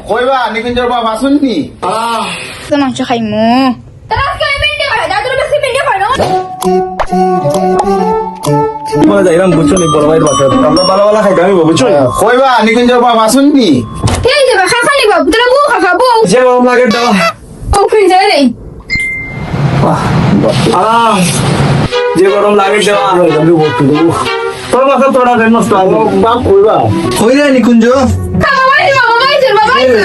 কইবা নিকুঞ্জর বাপ আসুন নি মাংস খাইমু মানে যাইলাম বুঝছো নি বড় ভাইয়ের বাসায় আমরা ভালো ভালো খাইতে আমি বুঝছো কইবা নিকুঞ্জর বাপ আসুন নি যে গরম লাগে দাও যে গরম লাগে দেওয়া তোর মাথা তোরা দেন নষ্ট বাপ কইবা কই রে নিকুঞ্জ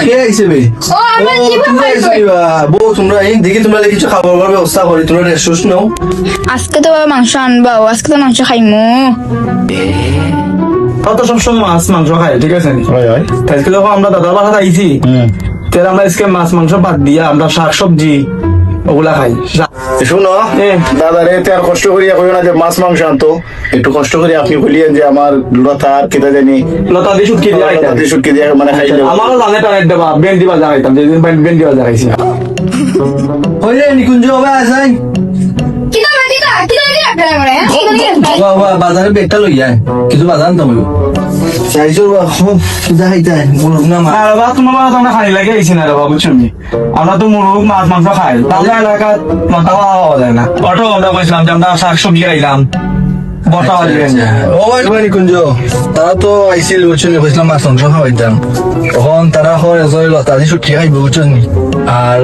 কে আইছে বে বউ তোমরা এই দেখি তোমরা কিছু খাবার ব্যবস্থা করি তোমরা রেস্ট নাও আজকে তো বাবা মাংস আনবাও আজকে তো মাংস খাইমু কত সবসময় মাছ মাংস খাই ঠিক আছে আজকে যখন আমরা দাদার বাসায় আইছি তাহলে আমরা আজকে মাছ মাংস বাদ দিয়া আমরা শাক সবজি ওগুলা খাই শুনো দাদা রে আর কষ্ট করিয়া কইও না যে মাছ মাংস আনতো একটু কষ্ট করে আপনি বলিয়েন যে আমার লতা আর কেটে জানি লতা দিয়ে শুটকি দিয়া খাইতাম। লতা দিয়ে শুটকি দিয়ে মানে খাইলে আমারও জানে টাইট দেবা ভেন্ডি বাজার খাইতাম যেদিন ভেন্ডি বাজার খাইছি কই রে নিকুঞ্জ হবে আসাই বাজারে বেগটা লই যায় কিছু বাজার আনতাম চাইছো যা খাইতে মুরগ না মাছ আর বাবা তোমার বাবা তোমরা খাই লাগে আইছি না রে বাবা বুঝছো নি? আমরা তো মুরগ মাছ মাংস খাই তাহলে এলাকা মাথা পাওয়া যায় না অটো আমরা কইছিলাম যে আমরা শাক সবজি খাইলাম বটা ও নিকুঞ্জ তারা তো আইছিল বুঝছো নি কইছিলাম মাছ মাংস খাওয়াইতাম তখন তারা হয় এজয় লতা দিয়ে শুটকি খাইব বুঝছো নি আর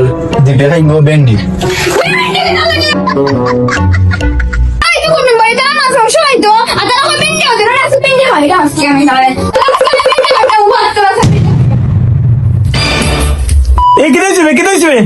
দিবে খাইব ভেন্ডি এই কেটে দিবে